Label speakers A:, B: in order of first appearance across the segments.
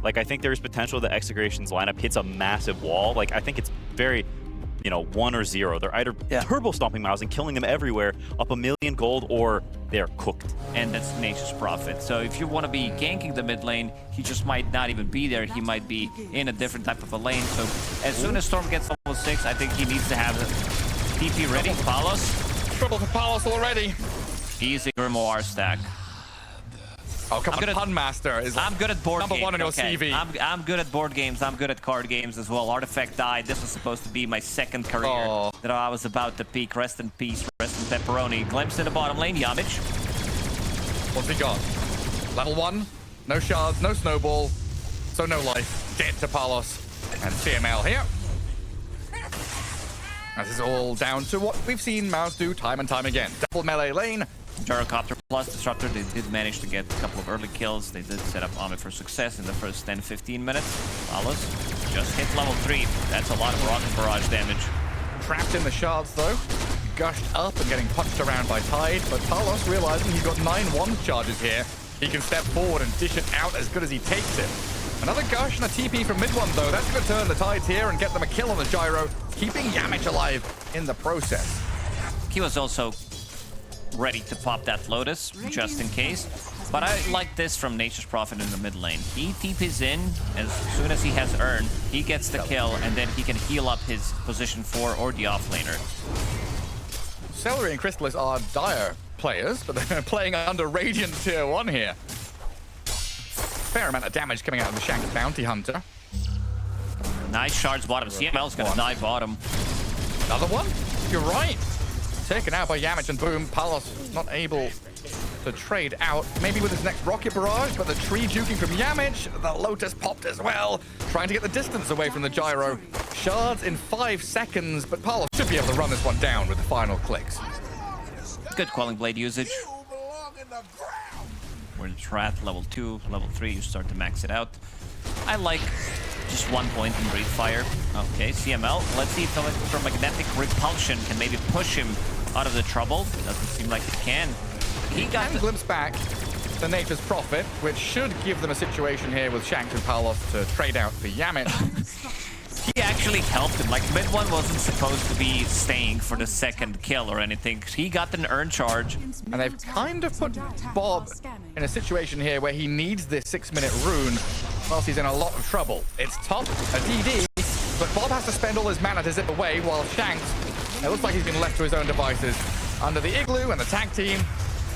A: Like, I think there's potential that Execration's lineup hits a massive wall. Like, I think it's very, you know, 1 or 0. They're either turbo stomping MOUZ and killing them everywhere, up 1,000,000 gold, or they're cooked.
B: And that's Nature's Prophet. So if you want to be ganking the mid lane, he just might not even be there. He might be in a different type of a lane. So as soon as Storm gets level 6, I think he needs to have TP ready. Palos.
C: Trouble for Palos already.
B: Easy Grimoire stack.
C: Oh, come on, Pun Master is
B: I'm good at board
C: number
B: games.
C: one on your
B: okay.
C: CV.
B: I'm good at board games. I'm good at card games as well. Artifact died. This was supposed to be my second career that I was about to peak. Rest in peace. Rest in pepperoni. Glimpse in the bottom lane. Yamich.
C: What's he got? Level 1. No shards, no snowball. So no life. Dead to Palos. And CML here. This is all down to what we've seen MOUZ do time and time again. Double melee lane.
B: Gyrocopter plus Disruptor, they did manage to get a couple of early kills. They did set up Amit for success in the first 10-15 minutes. Palos just hit level 3. That's a lot of rocket barrage damage.
C: Trapped in the shards though. Gushed up and getting punched around by Tide. But Palos realizing he's got 9 wand charges here. He can step forward and dish it out as good as he takes it. Another gush and a TP from mid one though. That's going to turn the Tides here and get them a kill on the gyro, keeping Yamich alive in the process.
B: He was also ready to pop that Lotus, just in case. But I like this from Nature's Prophet in the mid lane. He TPs in as soon as he has Urn, he gets the kill, and then he can heal up his position 4 or the offlaner.
C: Celery and Crystallis are dire players, but they're playing under Radiant Tier 1 here. Fair amount of damage coming out of the Shank's Bounty Hunter.
B: Nice shards bottom. CML's gonna die bottom.
C: Another one? You're right. Taken out by Yamich, and boom, Palos not able to trade out. Maybe with his next rocket barrage, but the tree juking from Yamich. The Lotus popped as well, trying to get the distance away from the gyro. Shards in 5 seconds, but Palos should be able to run this one down with the final clicks.
B: Good Quelling Blade usage. We're at level 2, level 3, you start to max it out. I like just 1 point in Breathe Fire. Okay, CML. Let's see if electromagnetic repulsion can maybe push him out of the trouble. Doesn't seem like it can. He got
C: the glimpse back to Nature's Prophet, which should give them a situation here with Shanks and Palos to trade out for Yamich.
B: He actually helped him. Like, mid one wasn't supposed to be staying for the second kill or anything. He got an Urn charge.
C: And they've kind of put Bob in a situation here where he needs this 6-minute rune, whilst he's in a lot of trouble. It's top, a DD, but Bob has to spend all his mana to zip away, while Shanks, it looks like he's been left to his own devices. Under the Igloo and the tag team,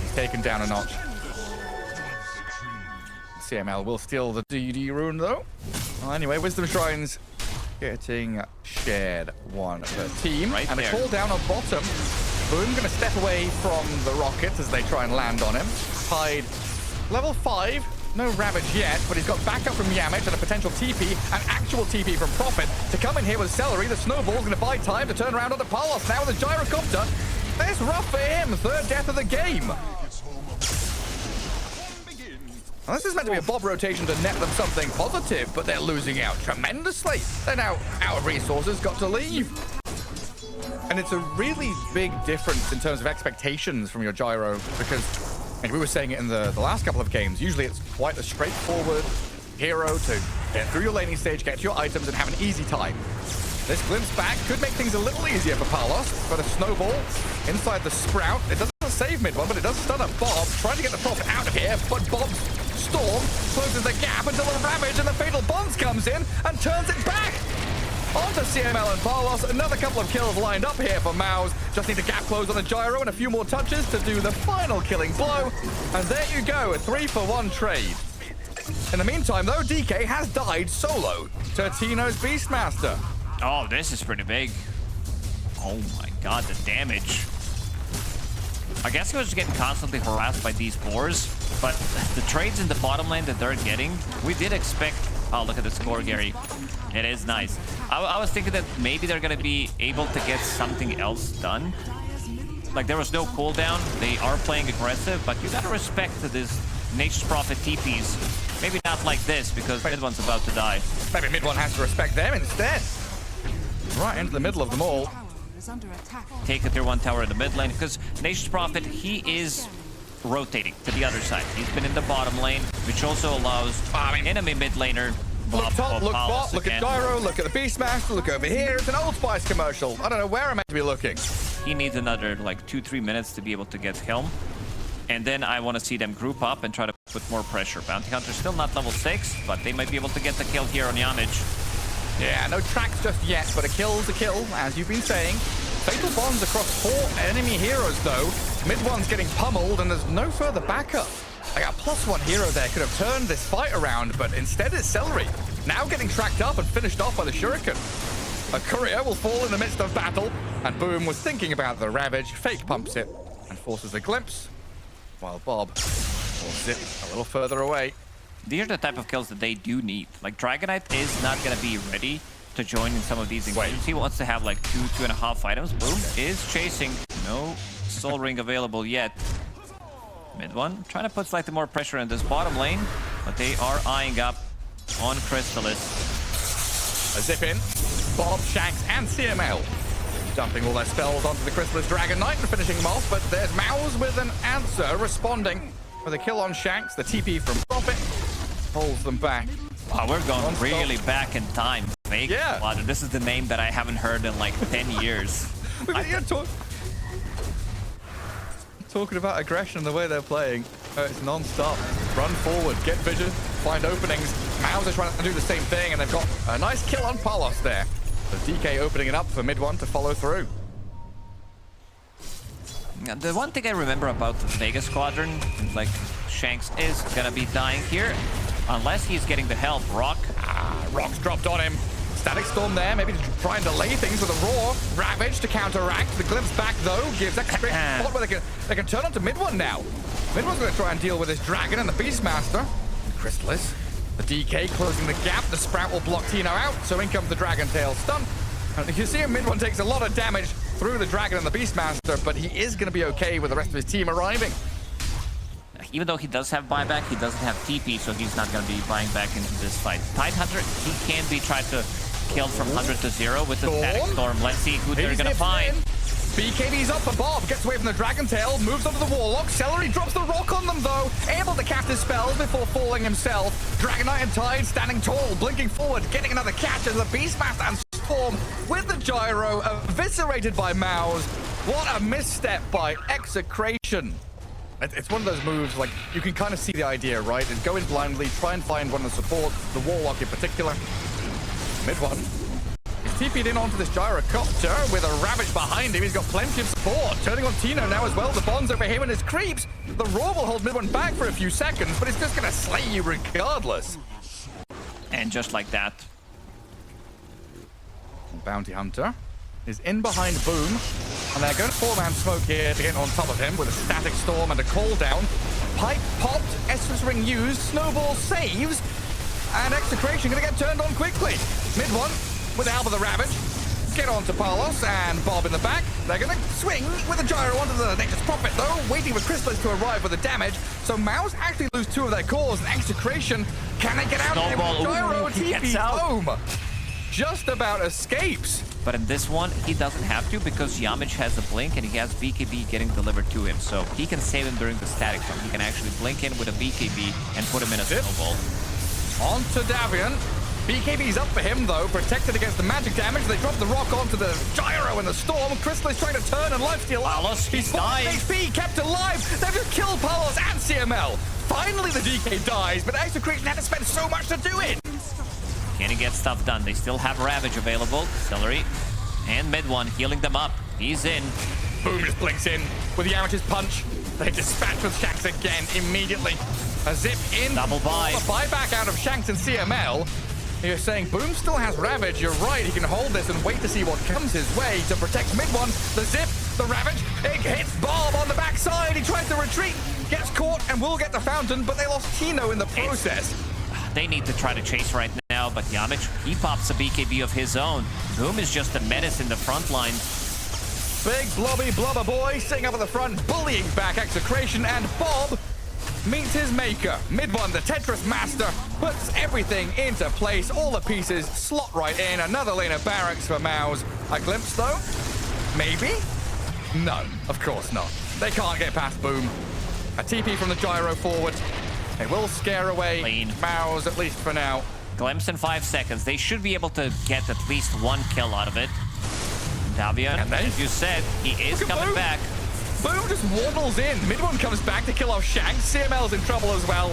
C: he's taken down a notch. CML will steal the DD rune though. Well, anyway, Wisdom Shrines getting shared one per team.
B: Right
C: and
B: there.
C: A call down on bottom. Boom going to step away from the rockets as they try and land on him. Tide level 5. No Ravage yet, but he's got backup from Yamich and a potential TP, an actual TP from Prophet to come in here with Celery. The Snowball's going to buy time to turn around onto Palos now with a Gyrocopter. It's rough for him. 3rd death of the game. Now, this is meant to be a Bob rotation to net them something positive, but they're losing out tremendously. They're now out of resources, got to leave. And it's a really big difference in terms of expectations from your gyro, because we were saying it in the last couple of games. Usually it's quite a straightforward hero to get through your laning stage, get your items, and have an easy time. This glimpse back could make things a little easier for Palos, but a snowball inside the sprout. It doesn't save mid one, but it does stun up Bob, trying to get the Prophet out of here, but Bob's Storm closes the gap until the Ravage and the Fatal Bonds comes in and turns it back. Onto CML and Palos. Another couple of kills lined up here for MOUZ. Just need to gap close on the gyro and a few more touches to do the final killing blow. And there you go, a 3-for-1 trade. In the meantime, though, DK has died solo to Tino's Beastmaster.
B: Oh, this is pretty big. Oh my god, the damage. I guess he was getting constantly harassed by these boars, but the trades in the bottom lane that they're getting, we did expect. Oh, look at the score, Gary. It is nice. I was thinking that maybe they're going to be able to get something else done. Like, there was no cooldown. They are playing aggressive, but you got to respect this Nature's Prophet TPs. Maybe not like this, because mid one's about to die.
C: Maybe mid one has to respect them instead. Right into the middle of them all.
B: Take a tier 1 tower in the mid lane, because Nature's Prophet, he is rotating to the other side. He's been in the bottom lane, which also allows enemy mid laner.
C: Look top, look
B: Palos
C: bot, look at
B: again.
C: Gyro, look at the Beastmaster, look over here. It's an Old Spice commercial. I don't know where I'm meant to be looking.
B: He needs another like 2-3 minutes to be able to get Helm. And then I want to see them group up and try to put more pressure. Bounty Hunter's still not level 6, but they might be able to get the kill here on Yamich.
C: Yeah, no tracks just yet, but a kill's a kill, as you've been saying. Fatal bonds across 4 enemy heroes, though. Mid one's getting pummeled, and there's no further backup. Like a +1 hero there could have turned this fight around, but instead it's Celery. Now getting tracked up and finished off by the Shuriken. A courier will fall in the midst of battle, and Boom was thinking about the Ravage, fake pumps it, and forces a glimpse, while Bob will zip a little further away.
B: These are the type of kills that they do need. Like, Dragonite is not going to be ready to join in some of these engagements. He wants to have like 2.5 items. Boom is chasing. No Soul Ring available yet. Mid one trying to put slightly more pressure in this bottom lane, but they are eyeing up on Crystallis.
C: A zip in. Bob, Shanks, and CML dumping all their spells onto the Crystallis Dragon Knight and finishing him off, but there's MOUZ with an answer, responding with a kill on Shanks. The TP from Profit holds them back.
B: Oh, we're going really back in time. Fake Squadron. This is the name that I haven't heard in like 10 years.
C: Talking about aggression and the way they're playing. It's non-stop. Run forward, get vision, find openings. MOUZ are trying to do the same thing, and they've got a nice kill on Palos there. The DK opening it up for mid one to follow through.
B: The one thing I remember about the Vegas Squadron is like Shanks is gonna be dying here unless he's getting the help.
C: Rock's dropped on him. Static Storm there, maybe to try and delay things with a Roar. Ravage to counteract. The glimpse back, though, gives Execration a spot where they can turn onto mid one now. Mid one's going to try and deal with this Dragon and the Beastmaster. Crystallis. The DK closing the gap. The Sprout will block Tino out, so in comes the Dragon Tail stun. And you see him, mid one takes a lot of damage through the Dragon and the Beastmaster, but he is going to be okay with the rest of his team arriving.
B: Even though he does have buyback, he doesn't have TP, so he's not going to be buying back into this fight. Tidehunter, he can be tried to kill from 100 to 0 with the Static Storm. Let's see who they're going to find.
C: BKB's up for Bob, gets away from the Dragon Tail, moves onto the Warlock. Celery drops the rock on them, though, able to cast his spells before falling himself. Dragon Knight and Tide standing tall, blinking forward, getting another catch as the Beastmaster and Storm with the gyro, eviscerated by MOUZ. What a misstep by Execration. It's one of those moves, like, you can kind of see the idea, right? And go in blindly, try and find one of the supports, the Warlock in particular. Mid one. He's TP'd in onto this Gyrocopter with a Ravage behind him. He's got plenty of support. Turning on Tino now as well. The bonds over him and his creeps. The Roar will hold mid one back for a few seconds, but it's just going to slay you regardless.
B: And just like that.
C: Bounty Hunter is in behind Boom, and they're going to 4-man smoke here to get on top of him with a Static Storm and a call down. Pipe popped, Essence Ring used, Snowball saves, and Execration going to get turned on quickly. Mid one with the help of the Ravage. Get on to Palos and Bob in the back. They're going to swing with a gyro onto the Nature's Prophet, though, waiting for Crystallis to arrive with the damage. So MOUZ actually lose 2 of their cores, and Execration, can they get out of him? Gyro TP home. Just about escapes.
B: But in this one, he doesn't have to because Yamich has a blink and he has BKB getting delivered to him. So he can save him during the static storm. He can actually blink in with a BKB and put him in a snowball.
C: On to Davian. BKB's up for him, though, protected against the magic damage. They drop the rock onto the gyro and the storm. Crystallis trying to turn and lifesteal out.
B: Palos,
C: He's
B: dying.
C: HP kept alive. They've just killed Palos and CML. Finally, the DK dies, but Execration had to spend so much to do it.
B: Can he get stuff done? They still have Ravage available. Celery and mid one healing them up. He's in.
C: Boom just blinks in with Yamich's punch. They dispatch with Shanks again immediately. A zip in.
B: Double buy.
C: A buyback out of Shanks and CML. You're saying Boom still has Ravage. You're right. He can hold this and wait to see what comes his way to protect mid one. The zip, the Ravage. It hits Bob on the backside. He tries to retreat, gets caught, and will get the fountain, but they lost Tino in the process.
B: They need to try to chase right now, but Yamich, he pops a BKB of his own. Boom is just a menace in the front line.
C: Big blobby blubber boy sitting up at the front, bullying back Execration, and Bob meets his maker. Mid one, the Tetris master, puts everything into place. All the pieces slot right in. Another lane of barracks for MOUZ. A glimpse, though? Maybe? No, of course not. They can't get past Boom. A TP from the gyro forward. It will scare away
B: Clean.
C: MOUZ, at least for now.
B: Glimpse in 5 seconds. They should be able to get at least 1 kill out of it. Davian,
C: And then-
B: as you said, he is
C: Look at
B: coming
C: Boom.
B: back.
C: Boom just waddles in. Mid one comes back to kill off Shanks. CML's in trouble as well.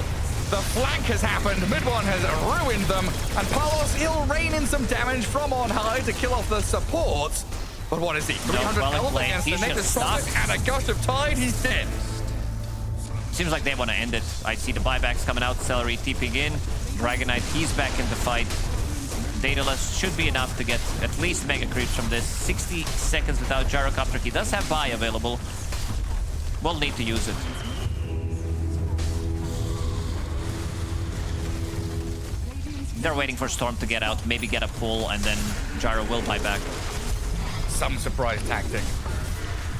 C: The flank has happened. Mid one has ruined them. And Palos, he'll rain in some damage from on high to kill off the supports. But what is he? 300
B: well
C: health
B: played.
C: against the
B: He's
C: Nexus
B: just
C: Prophet
B: stuck.
C: and a gush of tide. He's dead.
B: Seems like they want to end it. I see the buybacks coming out, Celery TPing in. Dragonite, he's back in the fight. Daedalus should be enough to get at least mega creeps from this. 60 seconds without Gyrocopter. He does have buy available. We'll need to use it. They're waiting for Storm to get out, maybe get a pull, and then Gyro will buy back.
C: Some surprise tactic.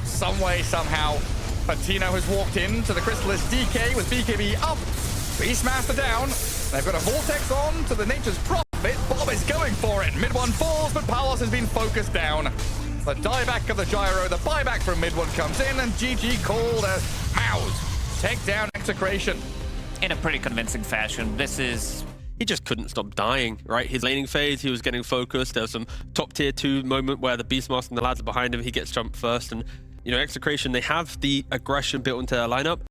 C: Some way, somehow, Patino has walked into the Chrysalis DK with BKB up. Beastmaster down. They've got a Vortex on to the Nature's Prophet. Bob is going for it. Mid one falls, but Palos has been focused down. The dieback of the Gyro, the buyback from mid one comes in, and GG called as MOUZ take down Execration.
B: In a pretty convincing fashion. This is...
D: He just couldn't stop dying, right? His laning phase, he was getting focused. There was some top tier 2 moment where the Beastmaster and the lads are behind him. He gets jumped first. And, you know, Execration, they have the aggression built into their lineup.